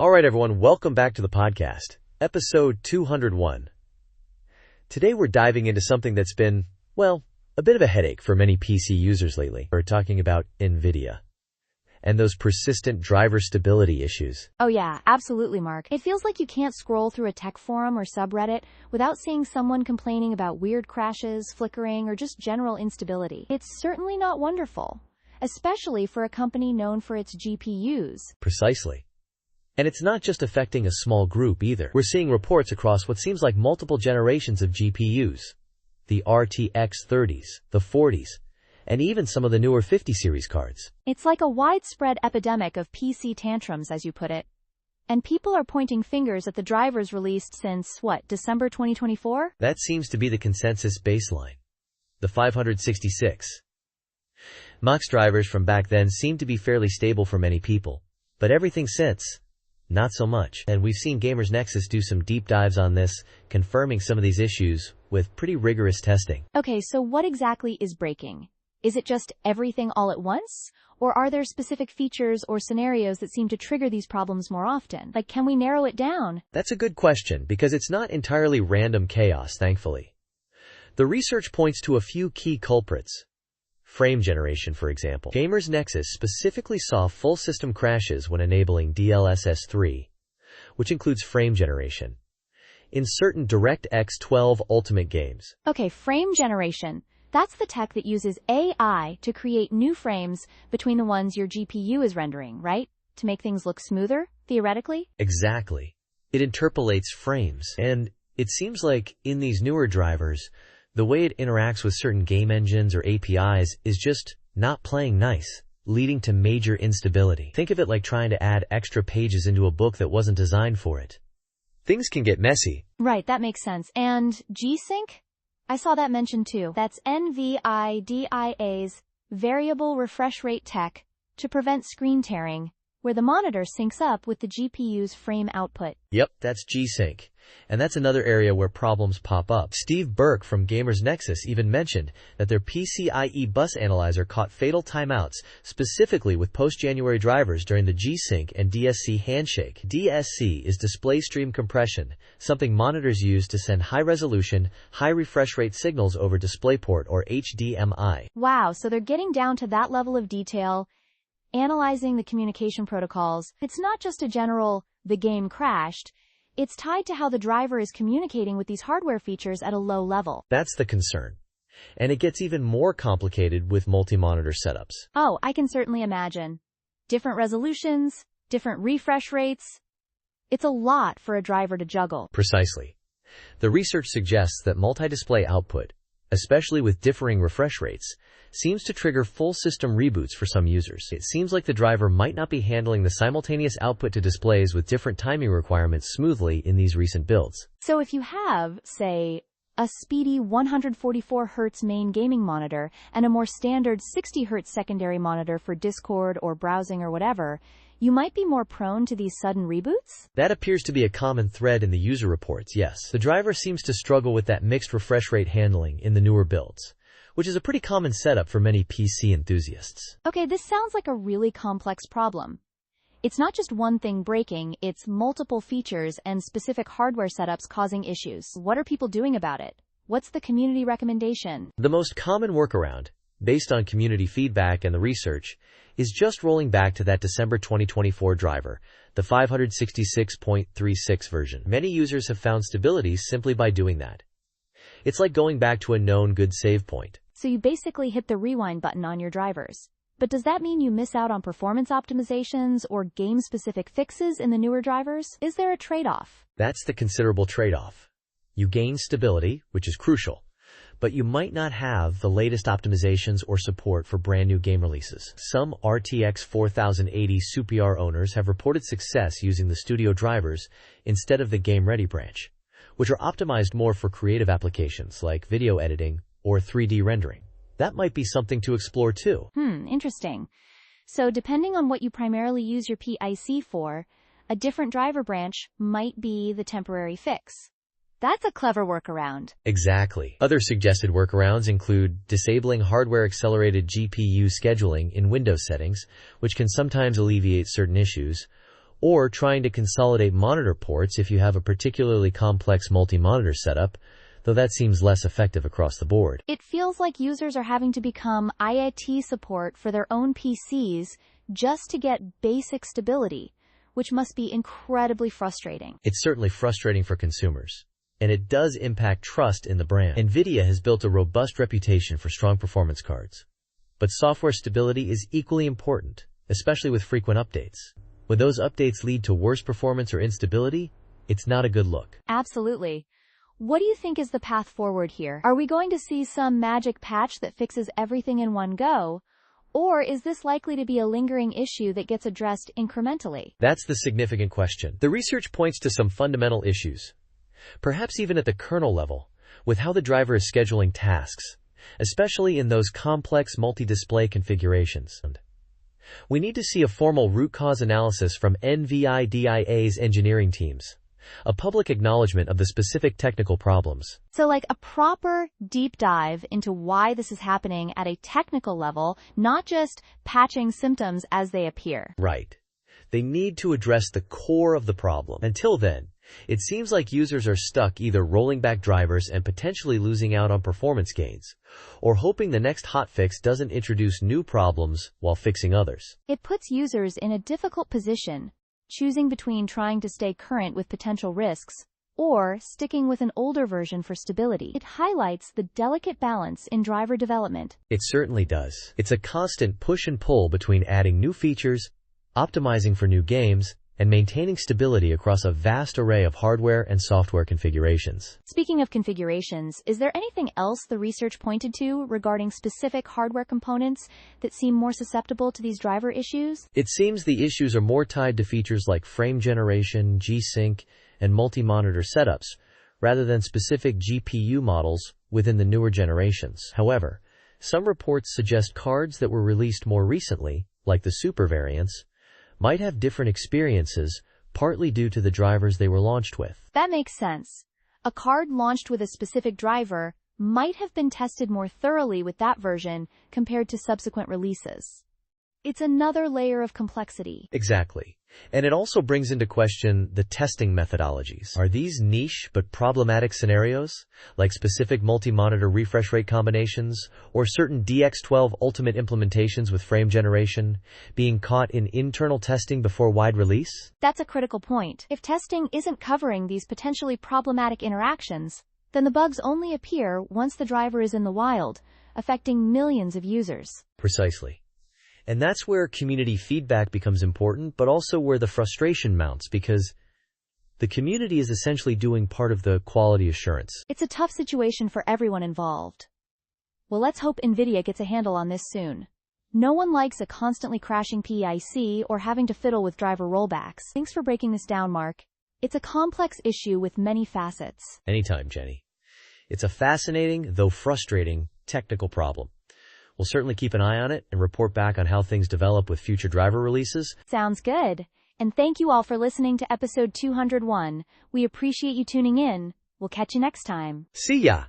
All right, everyone, welcome back to the podcast, episode 201. Today we're diving into something that's been, well, a bit of a headache for many PC users lately. We're talking about NVIDIA and those persistent driver stability issues. Oh yeah, absolutely, Mark. It feels like you can't scroll through a tech forum or subreddit without seeing someone complaining about weird crashes, flickering, or just general instability. It's certainly not wonderful, especially for a company known for its GPUs. Precisely. And it's not just affecting a small group either. We're seeing reports across what seems like multiple generations of GPUs. The RTX 30s, the 40s, and even some of the newer 50 series cards. It's like a widespread epidemic of PC tantrums, as you put it. And people are pointing fingers at the drivers released since, December 2024? That seems to be the consensus baseline. The 566. MUX drivers from back then seem to be fairly stable for many people. But everything since, not so much. And we've seen Gamers Nexus do some deep dives on this, confirming some of these issues with pretty rigorous testing. Okay, so what exactly is breaking? Is it just everything all at once? Or are there specific features or scenarios that seem to trigger these problems more often? Like, can we narrow it down? That's a good question, because it's not entirely random chaos, thankfully. The research points to a few key culprits. Frame generation, for example. Gamers Nexus specifically saw full system crashes when enabling DLSS 3, which includes frame generation, in certain DirectX 12 Ultimate games. Okay, frame generation. That's the tech that uses AI to create new frames between the ones your GPU is rendering, right? To make things look smoother, theoretically? Exactly. It interpolates frames, and it seems like in these newer drivers, the way it interacts with certain game engines or APIs is just not playing nice, leading to major instability. Think of it like trying to add extra pages into a book that wasn't designed for it. Things can get messy. Right, that makes sense. And G-Sync? I saw that mentioned too. That's NVIDIA's variable refresh rate tech to prevent screen tearing, where the monitor syncs up with the GPU's frame output. Yep, that's G-Sync. And that's another area where problems pop up. Steve Burke from Gamers Nexus even mentioned that their PCIe bus analyzer caught fatal timeouts, specifically with post-January drivers during the G-Sync and DSC handshake. DSC is display stream compression, something monitors use to send high-resolution, high-refresh rate signals over DisplayPort or HDMI. Wow, so they're getting down to that level of detail, analyzing the communication protocols. It's not just a general, the game crashed. It's tied to how the driver is communicating with these hardware features at a low level. That's the concern. And it gets even more complicated with multi-monitor setups. Oh, I can certainly imagine. Different resolutions, different refresh rates. It's a lot for a driver to juggle. Precisely. The research suggests that multi-display output, especially with differing refresh rates, seems to trigger full system reboots for some users. It seems like the driver might not be handling the simultaneous output to displays with different timing requirements smoothly in these recent builds. So if you have, say, a speedy 144Hz main gaming monitor and a more standard 60Hz secondary monitor for Discord or browsing or whatever, you might be more prone to these sudden reboots? That appears to be a common thread in the user reports, yes. The driver seems to struggle with that mixed refresh rate handling in the newer builds, which is a pretty common setup for many PC enthusiasts. Okay, this sounds like a really complex problem. It's not just one thing breaking, it's multiple features and specific hardware setups causing issues. What are people doing about it? What's the community recommendation? The most common workaround, based on community feedback and the research, is just rolling back to that December 2024 driver, the 566.36 version. Many users have found stability simply by doing that. It's like going back to a known good save point. So you basically hit the rewind button on your drivers. But does that mean you miss out on performance optimizations or game-specific fixes in the newer drivers? Is there a trade-off? That's the considerable trade-off. You gain stability, which is crucial, but you might not have the latest optimizations or support for brand new game releases. Some RTX 4080 SuperR owners have reported success using the studio drivers instead of the game-ready branch, which are optimized more for creative applications like video editing or 3D rendering. That might be something to explore too. Interesting. So depending on what you primarily use your PIC for, a different driver branch might be the temporary fix. That's a clever workaround. Exactly. Other suggested workarounds include disabling hardware-accelerated GPU scheduling in Windows settings, which can sometimes alleviate certain issues, or trying to consolidate monitor ports if you have a particularly complex multi-monitor setup, though that seems less effective across the board. It feels like users are having to become IoT support for their own PCs just to get basic stability, which must be incredibly frustrating. It's certainly frustrating for consumers, and it does impact trust in the brand. NVIDIA has built a robust reputation for strong performance cards, but software stability is equally important, especially with frequent updates. When those updates lead to worse performance or instability, it's not a good look. Absolutely. What do you think is the path forward here? Are we going to see some magic patch that fixes everything in one go? Or is this likely to be a lingering issue that gets addressed incrementally? That's the significant question. The research points to some fundamental issues, perhaps even at the kernel level, with how the driver is scheduling tasks, especially in those complex multi-display configurations. We need to see a formal root cause analysis from NVIDIA's engineering teams, a public acknowledgement of the specific technical problems. So like a proper deep dive into why this is happening at a technical level, not just patching symptoms as they appear. Right. They need to address the core of the problem. Until then, it seems like users are stuck either rolling back drivers and potentially losing out on performance gains, or hoping the next hotfix doesn't introduce new problems while fixing others. It puts users in a difficult position, choosing between trying to stay current with potential risks or sticking with an older version for stability. It highlights the delicate balance in driver development. It certainly does. It's a constant push and pull between adding new features, optimizing for new games, and maintaining stability across a vast array of hardware and software configurations. Speaking of configurations, is there anything else the research pointed to regarding specific hardware components that seem more susceptible to these driver issues? It seems the issues are more tied to features like frame generation, G-Sync, and multi-monitor setups, rather than specific GPU models within the newer generations. However, some reports suggest cards that were released more recently, like the Super variants, might have different experiences, partly due to the drivers they were launched with. That makes sense. A card launched with a specific driver might have been tested more thoroughly with that version compared to subsequent releases. It's another layer of complexity. Exactly. And it also brings into question the testing methodologies. Are these niche but problematic scenarios, like specific multi-monitor refresh rate combinations, or certain DX12 Ultimate implementations with frame generation, being caught in internal testing before wide release? That's a critical point. If testing isn't covering these potentially problematic interactions, then the bugs only appear once the driver is in the wild, affecting millions of users. Precisely. And that's where community feedback becomes important, but also where the frustration mounts, because the community is essentially doing part of the quality assurance. It's a tough situation for everyone involved. Well, let's hope NVIDIA gets a handle on this soon. No one likes a constantly crashing PIC or having to fiddle with driver rollbacks. Thanks for breaking this down, Mark. It's a complex issue with many facets. Anytime, Jenny. It's a fascinating, though frustrating, technical problem. We'll certainly keep an eye on it and report back on how things develop with future driver releases. Sounds good. And thank you all for listening to episode 201. We appreciate you tuning in. We'll catch you next time. See ya!